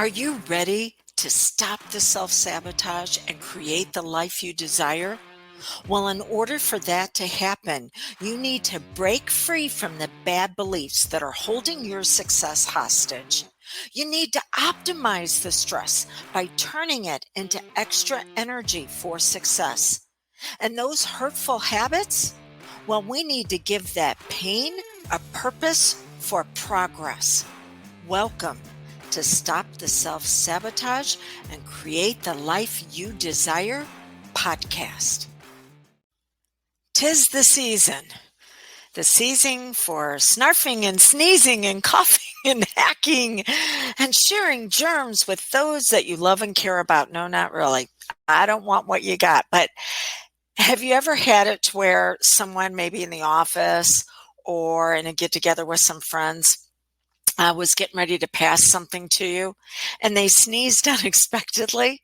Are you ready to stop the self-sabotage and create the life you desire? Well, in order for that to happen, you need to break free from the bad beliefs that are holding your success hostage. You need to optimize the stress by turning it into extra energy for success. And those hurtful habits, well, we need to give that pain a purpose for progress. Welcome to Stop the Self-Sabotage and Create the Life You Desire podcast. 'Tis the season for snarfing and sneezing and coughing and hacking and sharing germs with those that you love and care about. No, not really. I don't want what you got. But have you ever had it to where someone maybe in the office or in a get-together with some friends was getting ready to pass something to you and they sneezed unexpectedly?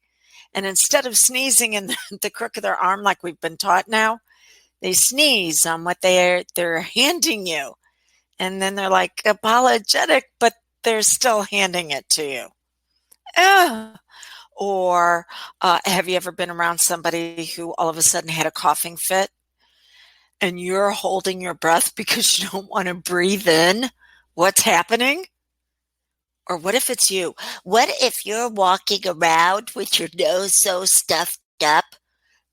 And instead of sneezing in the crook of their arm like we've been taught now, they sneeze on what they're handing you. And then they're like apologetic, but they're still handing it to you. Ugh. Or have you ever been around somebody who all of a sudden had a coughing fit and you're holding your breath because you don't want to breathe in what's happening? Or what if it's you? What if you're walking around with your nose so stuffed up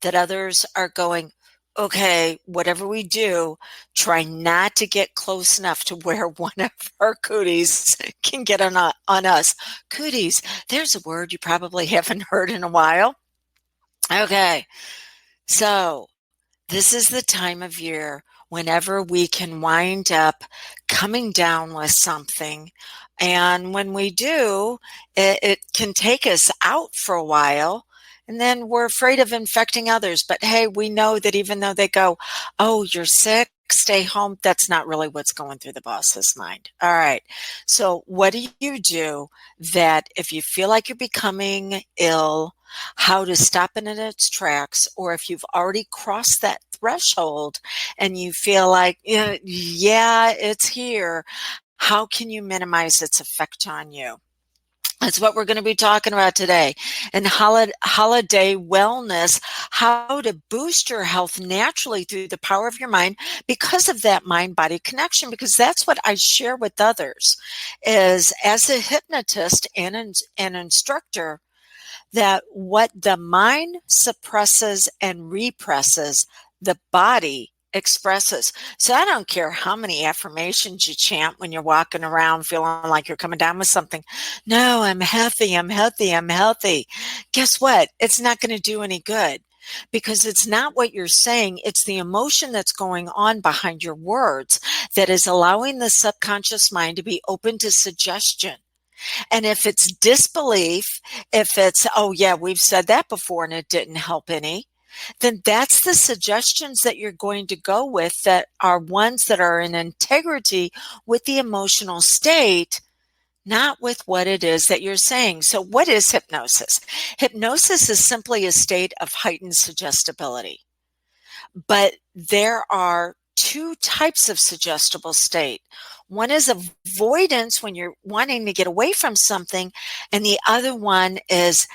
that others are going, okay, whatever we do, try not to get close enough to where one of our cooties can get on us. Cooties, there's a word you probably haven't heard in a while. Okay, so this is the time of year whenever we can wind up coming down with something. And when we do, it can take us out for a while. And then we're afraid of infecting others. But hey, we know that even though they go, oh, you're sick, stay home, that's not really what's going through the boss's mind. All right. So what do you do that if you feel like you're becoming ill, how to stop it in its tracks, or if you've already crossed that threshold and you feel like, yeah, it's here, how can you minimize its effect on you? That's what we're going to be talking about today. And holiday wellness, how to boost your health naturally through the power of your mind because of that mind-body connection. Because that's what I share with others is as a hypnotist and an instructor, that what the mind suppresses and represses, the body expresses. So I don't care how many affirmations you chant when you're walking around feeling like you're coming down with something. No, I'm healthy, I'm healthy, I'm healthy. Guess what? It's not going to do any good because it's not what you're saying. It's the emotion that's going on behind your words that is allowing the subconscious mind to be open to suggestion. And if it's disbelief, if it's, oh yeah, we've said that before and it didn't help any, then that's the suggestions that you're going to go with that are ones that are in integrity with the emotional state, not with what it is that you're saying. So what is hypnosis? Hypnosis is simply a state of heightened suggestibility. But there are two types of suggestible state. One is avoidance when you're wanting to get away from something, and the other one is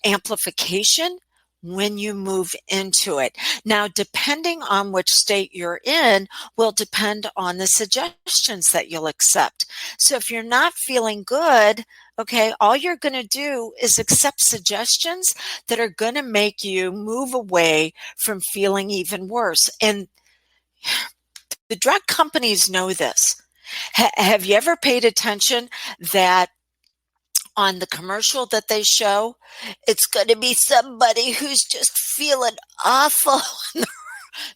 amplification when you move into it. Now, depending on which state you're in will depend on the suggestions that you'll accept. So if you're not feeling good, okay, all you're going to do is accept suggestions that are going to make you move away from feeling even worse. And the drug companies know this. Have you ever paid attention that on the commercial that they show, it's going to be somebody who's just feeling awful.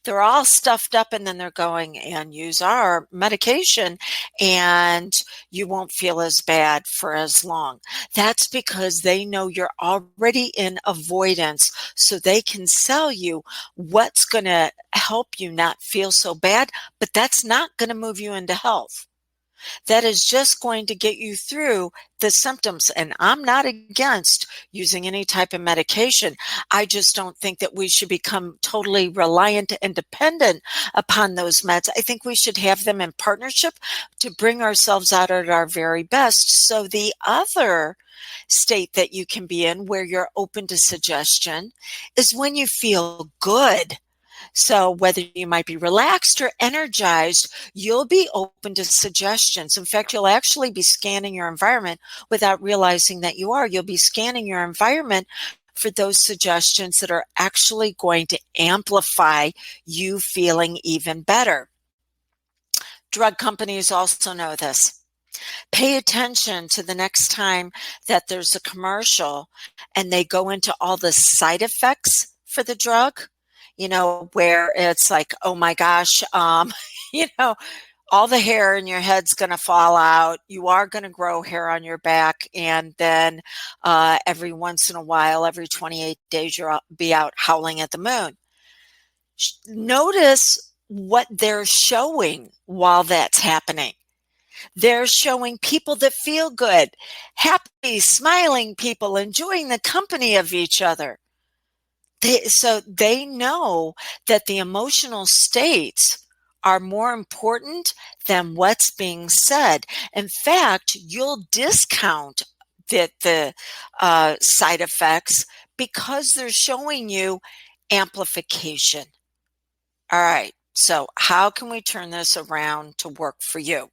They're all stuffed up and then they're going and use our medication and you won't feel as bad for as long. That's because they know you're already in avoidance, so they can sell you what's going to help you not feel so bad, but that's not going to move you into health. that is just going to get you through the symptoms. And I'm not against using any type of medication. I just don't think that we should become totally reliant and dependent upon those meds. I think we should have them in partnership to bring ourselves out at our very best. So the other state that you can be in where you're open to suggestion is when you feel good. So whether you might be relaxed or energized, you'll be open to suggestions. In fact, you'll actually be scanning your environment without realizing that you are. You'll be scanning your environment for those suggestions that are actually going to amplify you feeling even better. Drug companies also know this. Pay attention to the next time that there's a commercial and they go into all the side effects for the drug, where it's like, oh my gosh, you know, all the hair in your head's going to fall out. You are going to grow hair on your back. And then every once in a while, every 28 days, you'll be out howling at the moon. Notice what they're showing while that's happening. They're showing people that feel good, happy, smiling people, enjoying the company of each other. So they know that the emotional states are more important than what's being said. In fact, you'll discount the side effects because they're showing you amplification. All right, so how can we turn this around to work for you?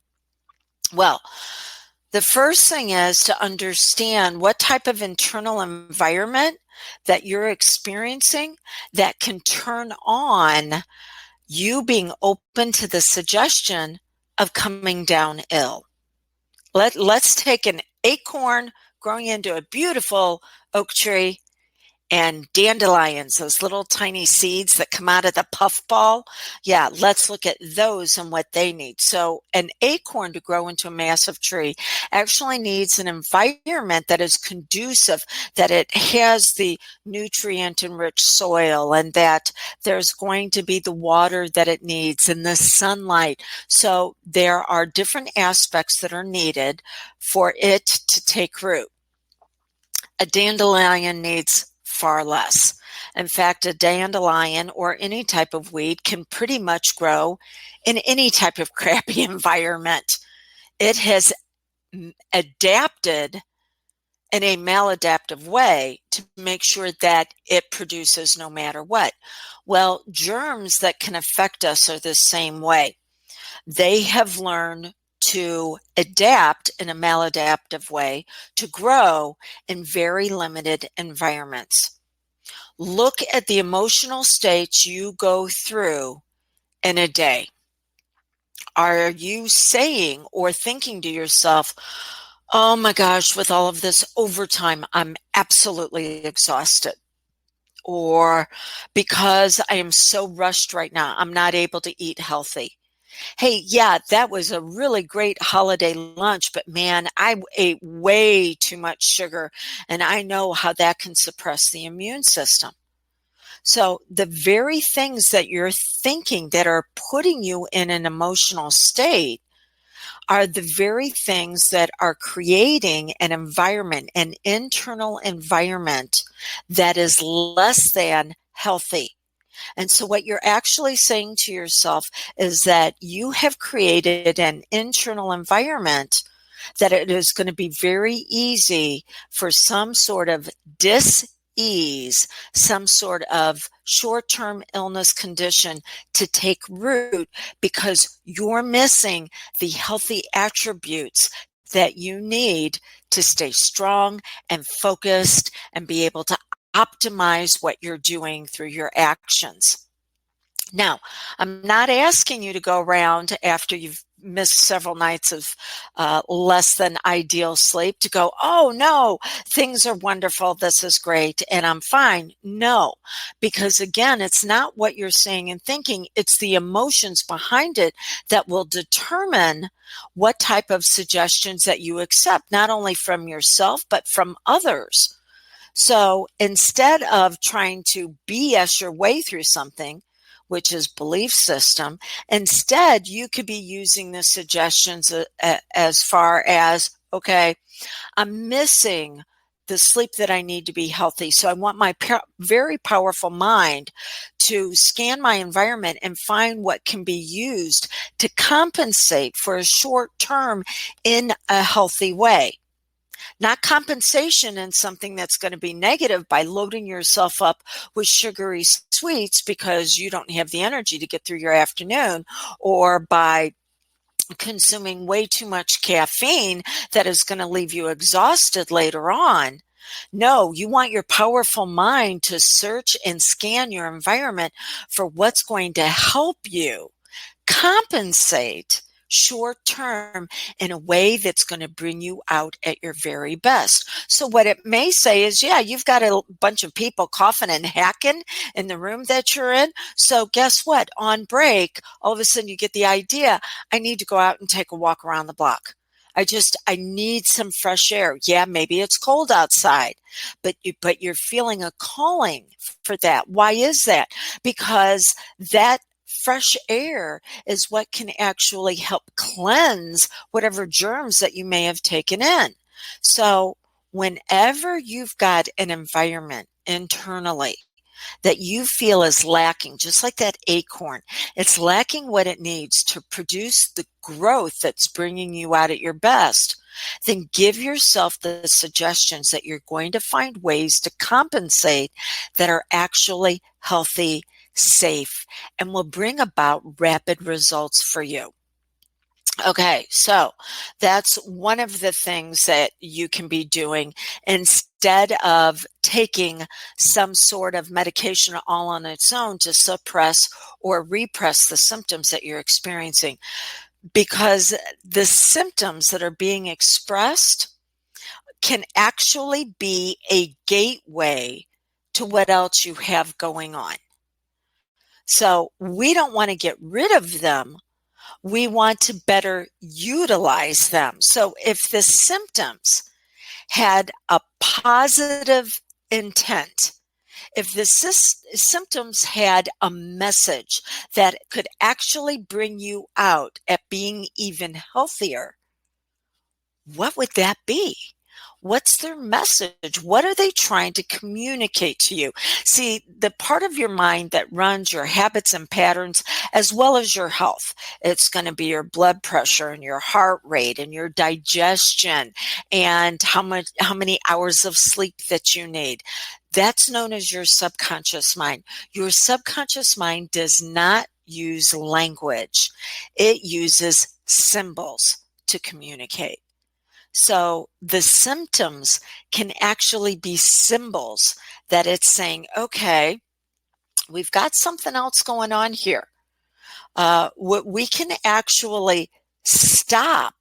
Well, the first thing is to understand what type of internal environment that you're experiencing that can turn on you being open to the suggestion of coming down ill. Let's take an acorn growing into a beautiful oak tree and dandelions, those little tiny seeds that come out of the puffball. Yeah, let's look at those and what they need. So an acorn to grow into a massive tree actually needs an environment that is conducive, that it has the nutrient-enriched soil, and that there's going to be the water that it needs and the sunlight. So there are different aspects that are needed for it to take root. A dandelion needs far less. In fact, a dandelion or any type of weed can pretty much grow in any type of crappy environment. It has adapted in a maladaptive way to make sure that it produces no matter what. Well, germs that can affect us are the same way. They have learned to adapt in a maladaptive way to grow in very limited environments. Look at the emotional states you go through in a day. Are you saying or thinking to yourself, oh my gosh, with all of this overtime, I'm absolutely exhausted? Or because I am so rushed right now, I'm not able to eat healthy. Hey, yeah, that was a really great holiday lunch, but man, I ate way too much sugar, and I know how that can suppress the immune system. So the very things that you're thinking that are putting you in an emotional state are the very things that are creating an environment, an internal environment that is less than healthy. And so what you're actually saying to yourself is that you have created an internal environment that it is going to be very easy for some sort of dis-ease, some sort of short-term illness condition to take root because you're missing the healthy attributes that you need to stay strong and focused and be able to optimize what you're doing through your actions. Now, I'm not asking you to go around after you've missed several nights of less than ideal sleep to go, oh no, things are wonderful, this is great, and I'm fine. No, because again, it's not what you're saying and thinking, it's the emotions behind it that will determine what type of suggestions that you accept, not only from yourself, but from others. So instead of trying to BS your way through something, which is belief system. Instead, you could be using the suggestions as far as, okay, I'm missing the sleep that I need to be healthy. So I want my very powerful mind to scan my environment and find what can be used to compensate for a short term in a healthy way. Not compensation in something that's going to be negative by loading yourself up with sugary sweets because you don't have the energy to get through your afternoon, or by consuming way too much caffeine that is going to leave you exhausted later on. No, you want your powerful mind to search and scan your environment for what's going to help you compensate short term in a way that's going to bring you out at your very best. So what it may say is, yeah, you've got a bunch of people coughing and hacking in the room that you're in. So guess what? On break, all of a sudden you get the idea, I need to go out and take a walk around the block. I need some fresh air. Yeah, maybe it's cold outside, but you're feeling a calling for that. Why is that? Because that fresh air is what can actually help cleanse whatever germs that you may have taken in. So whenever you've got an environment internally that you feel is lacking, just like that acorn, it's lacking what it needs to produce the growth that's bringing you out at your best, then give yourself the suggestions that you're going to find ways to compensate that are actually healthy, safe, and will bring about rapid results for you. Okay, so that's one of the things that you can be doing instead of taking some sort of medication all on its own to suppress or repress the symptoms that you're experiencing. Because the symptoms that are being expressed can actually be a gateway to what else you have going on. So we don't want to get rid of them. We want to better utilize them. So if the symptoms had a positive intent, if the symptoms had a message that could actually bring you out at being even healthier, what would that be? What's their message? What are they trying to communicate to you? See, the part of your mind that runs your habits and patterns as well as your health, it's going to be your blood pressure and your heart rate and your digestion and how many hours of sleep that you need. That's known as your subconscious mind. Your subconscious mind does not use language. It uses symbols to communicate. So the symptoms can actually be symbols that it's saying, okay, we've got something else going on here. We can actually stop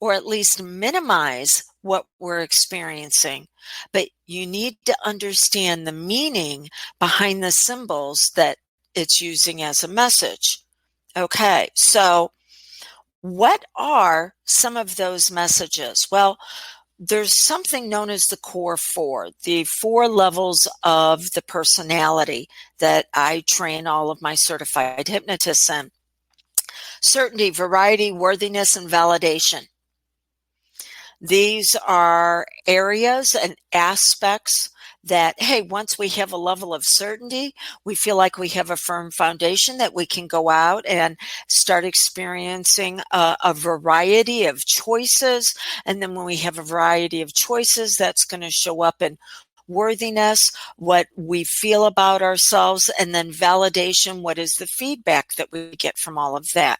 or at least minimize what we're experiencing, but you need to understand the meaning behind the symbols that it's using as a message. Okay, so what are some of those messages? Well, there's something known as the core four, the 4 levels of the personality that I train all of my certified hypnotists in. Certainty, variety, worthiness, and validation. These are areas and aspects that, hey, once we have a level of certainty, we feel like we have a firm foundation that we can go out and start experiencing a variety of choices. And then when we have a variety of choices, that's going to show up in worthiness, what we feel about ourselves, and then validation, what is the feedback that we get from all of that.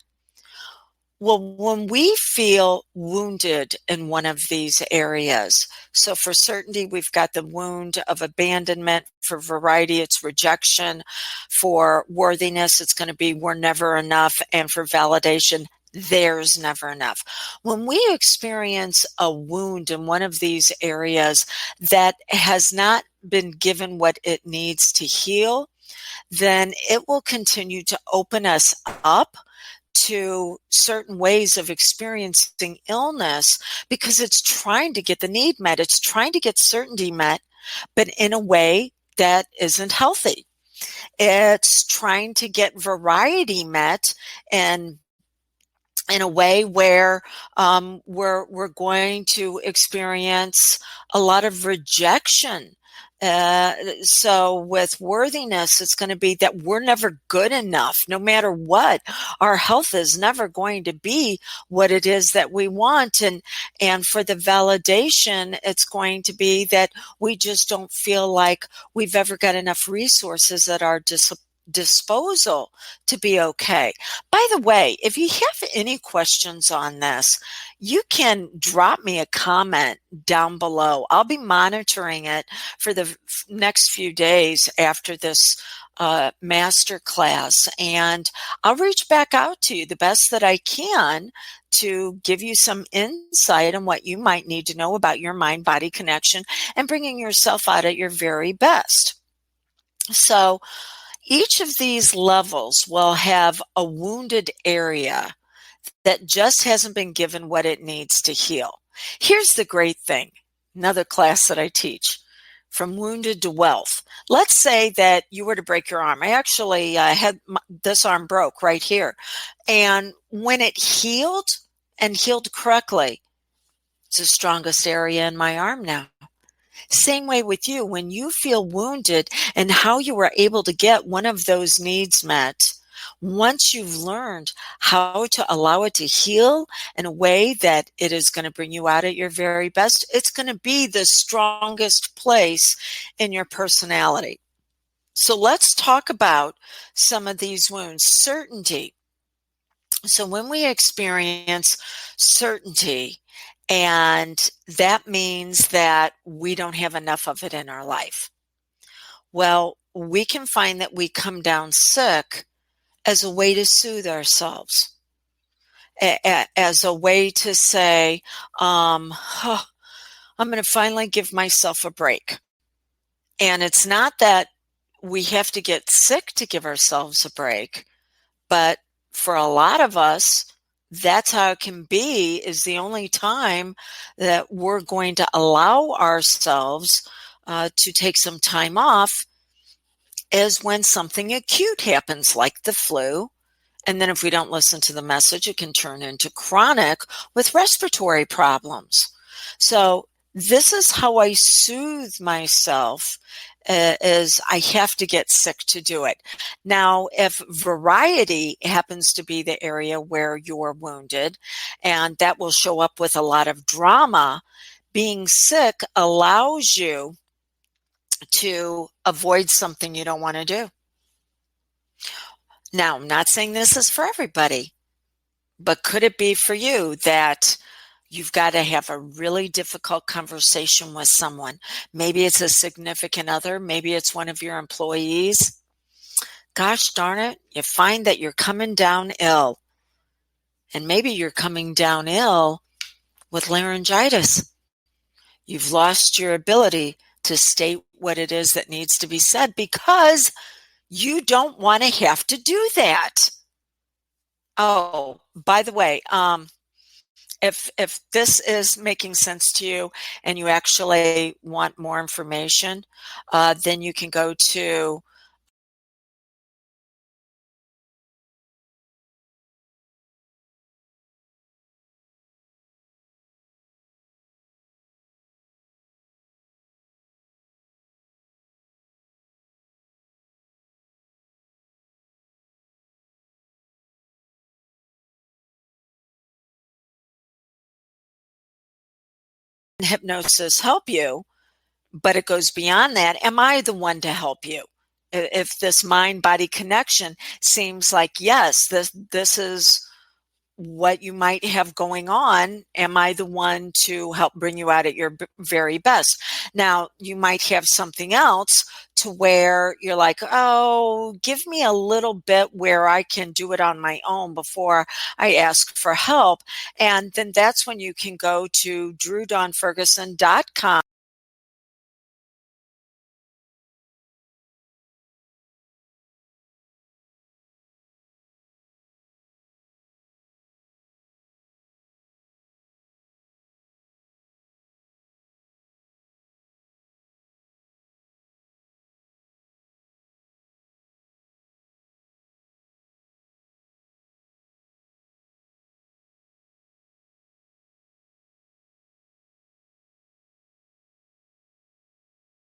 Well, when we feel wounded in one of these areas, so for certainty, we've got the wound of abandonment. For variety, it's rejection. For worthiness, it's going to be we're never enough. And for validation, there's never enough. When we experience a wound in one of these areas that has not been given what it needs to heal, then it will continue to open us up to certain ways of experiencing illness because it's trying to get the need met. It's trying to get certainty met, but in a way that isn't healthy. It's trying to get variety met and in a way where we're going to experience a lot of rejection. So with worthiness, it's going to be that we're never good enough, no matter what. Our health is never going to be what it is that we want, and for the validation, it's going to be that we just don't feel like we've ever got enough resources at our disposal to be okay. By the way, if you have any questions on this, you can drop me a comment down below. I'll be monitoring it for the next few days after this master class, and I'll reach back out to you the best that I can to give you some insight on what you might need to know about your mind-body connection and bringing yourself out at your very best. So each of these levels will have a wounded area that just hasn't been given what it needs to heal. Here's the great thing, another class that I teach, from wounded to wealth. Let's say that you were to break your arm. I actually had this arm broke right here. And when it healed and healed correctly, it's the strongest area in my arm now. Same way with you, when you feel wounded and how you were able to get one of those needs met, once you've learned how to allow it to heal in a way that it is going to bring you out at your very best, it's going to be the strongest place in your personality. So let's talk about some of these wounds. Certainty. So when we experience certainty, and that means that we don't have enough of it in our life. Well, we can find that we come down sick as a way to soothe ourselves, as a way to say, oh, I'm going to finally give myself a break. And it's not that we have to get sick to give ourselves a break, but for a lot of us, that's how it can be, is the only time that we're going to allow ourselves to take some time off is when something acute happens, like the flu. And then if we don't listen to the message, it can turn into chronic with respiratory problems. So this is how I soothe myself, is I have to get sick to do it. Now, if variety happens to be the area where you're wounded, and that will show up with a lot of drama, being sick allows you to avoid something you don't want to do. Now, I'm not saying this is for everybody, but could it be for you that you've got to have a really difficult conversation with someone? Maybe it's a significant other. Maybe it's one of your employees. Gosh darn it, you find that you're coming down ill. And maybe you're coming down ill with laryngitis. You've lost your ability to state what it is that needs to be said because you don't want to have to do that. Oh, by the way, if this is making sense to you and you actually want more information, then you can go to hypnosis help you, but it goes beyond that. Am I the one to help you? If this mind-body connection seems like, yes, this is what you might have going on, am I the one to help bring you out at your very best? Now, you might have something else to where you're like, oh, give me a little bit where I can do it on my own before I ask for help. And then that's when you can go to drewdawnferguson.com.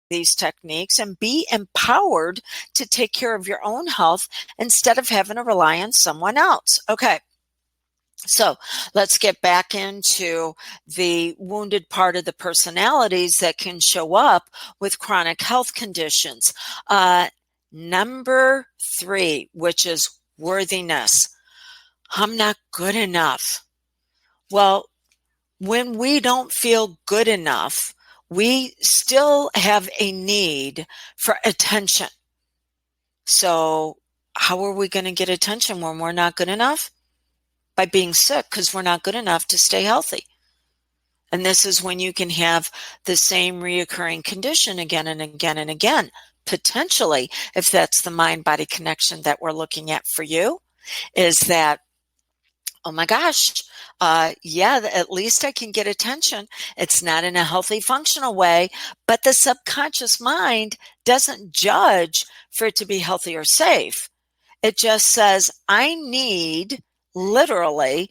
these techniques and be empowered to take care of your own health instead of having to rely on someone else. Okay. So let's get back into the wounded part of the personalities that can show up with chronic health conditions. Number 3, which is worthiness. I'm not good enough. Well, when we don't feel good enough, we still have a need for attention. So how are we going to get attention when we're not good enough? By being sick, because we're not good enough to stay healthy. And this is when you can have the same reoccurring condition again and again and again, potentially, if that's the mind-body connection that we're looking at for you, is that, oh my gosh, yeah, at least I can get attention. It's not in a healthy, functional way, but the subconscious mind doesn't judge for it to be healthy or safe. It just says, I need literally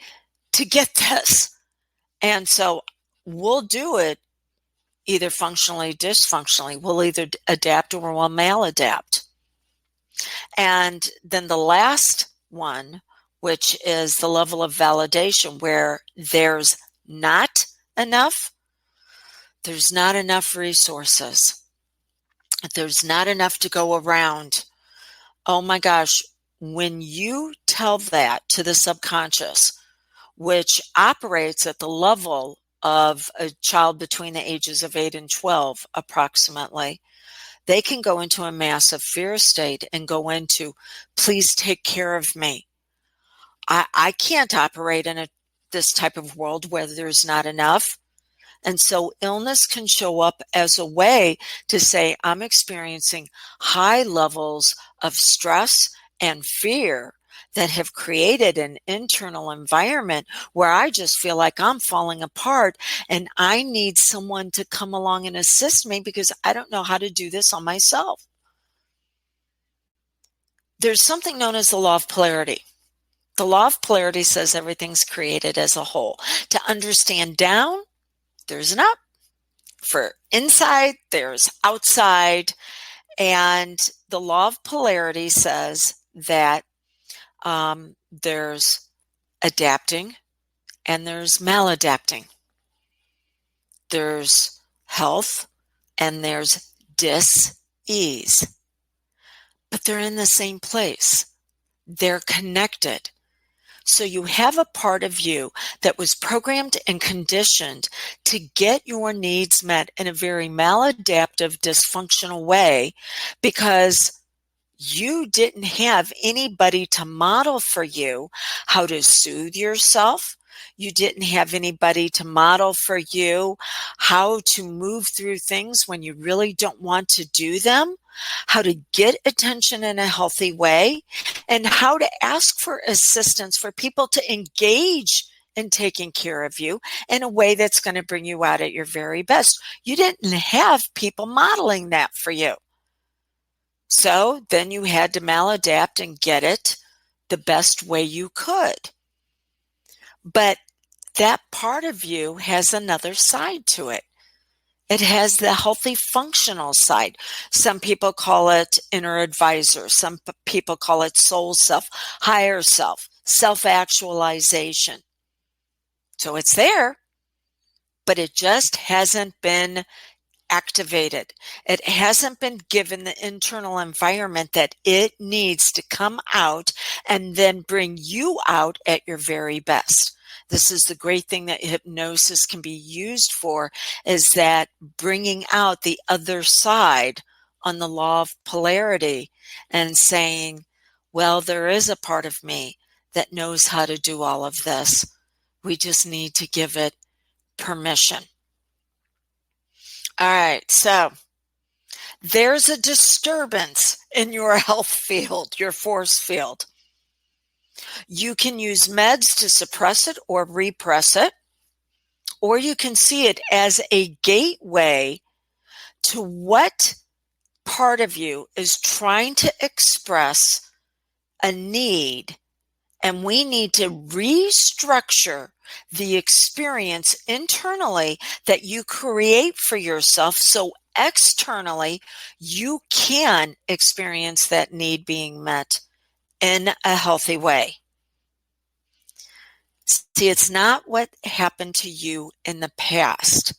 to get this. And so we'll do it either functionally, dysfunctionally. We'll either adapt or we'll maladapt. And then the last one, which is the level of validation where there's not enough resources. There's not enough to go around. Oh my gosh, when you tell that to the subconscious, which operates at the level of a child between the ages of 8 and 12 approximately, they can go into a massive fear state and go into, please take care of me. I can't operate in this type of world where there's not enough. And so illness can show up as a way to say, I'm experiencing high levels of stress and fear that have created an internal environment where I just feel like I'm falling apart and I need someone to come along and assist me because I don't know how to do this on myself. There's something known as the law of polarity. The law of polarity says everything's created as a whole. To understand down, there's an up. For inside, there's outside. And the law of polarity says that there's adapting and there's maladapting. There's health and there's dis-ease. But they're in the same place. They're connected. So you have a part of you that was programmed and conditioned to get your needs met in a very maladaptive, dysfunctional way because you didn't have anybody to model for you how to soothe yourself. You didn't have anybody to model for you how to move through things when you really don't want to do them, how to get attention in a healthy way, and how to ask for assistance for people to engage in taking care of you in a way that's going to bring you out at your very best. You didn't have people modeling that for you. So then you had to maladapt and get it the best way you could. But that part of you has another side to it. It has the healthy, functional side. Some people call it inner advisor. Some people call it soul self, higher self, self-actualization. So it's there, but it just hasn't been activated. It hasn't been given the internal environment that it needs to come out and then bring you out at your very best. This is the great thing that hypnosis can be used for, is that bringing out the other side on the law of polarity and saying, well, there is a part of me that knows how to do all of this. We just need to give it permission. All right, so there's a disturbance in your health field, your force field. You can use meds to suppress it or repress it, or you can see it as a gateway to what part of you is trying to express a need, and we need to restructure the experience internally that you create for yourself so externally, you can experience that need being met in a healthy way. See, it's not what happened to you in the past.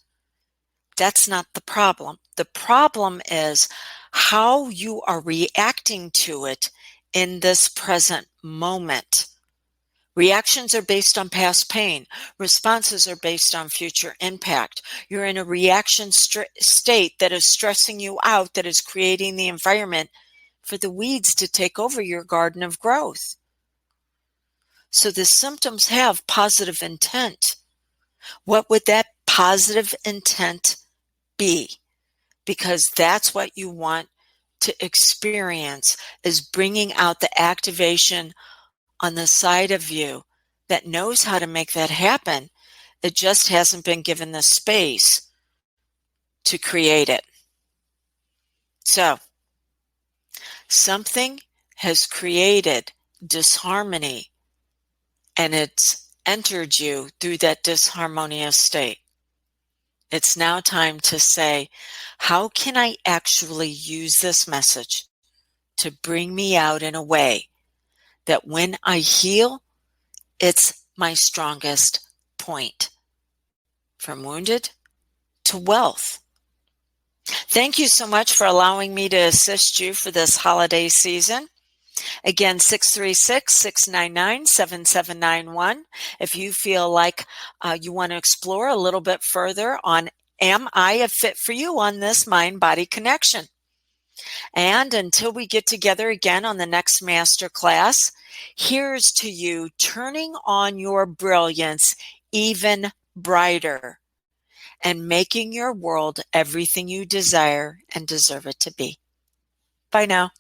That's not the problem. The problem is how you are reacting to it in this present moment. Reactions are based on past pain. Responses are based on future impact. You're in a reaction state that is stressing you out, that is creating the environment for the weeds to take over your garden of growth. So the symptoms have positive intent. What would that positive intent be? Because that's what you want to experience, is bringing out the activation on the side of you that knows how to make that happen. It just hasn't been given the space to create it. So, something has created disharmony, and it's entered you through that disharmonious state. It's now time to say, how can I actually use this message to bring me out in a way that when I heal, it's my strongest point, from wounded to wealth. Thank you so much for allowing me to assist you for this holiday season. Again, 636-699-7791. If you feel like you want to explore a little bit further on, am I a fit for you on this mind-body connection? And until we get together again on the next masterclass, here's to you turning on your brilliance even brighter and making your world everything you desire and deserve it to be. Bye now.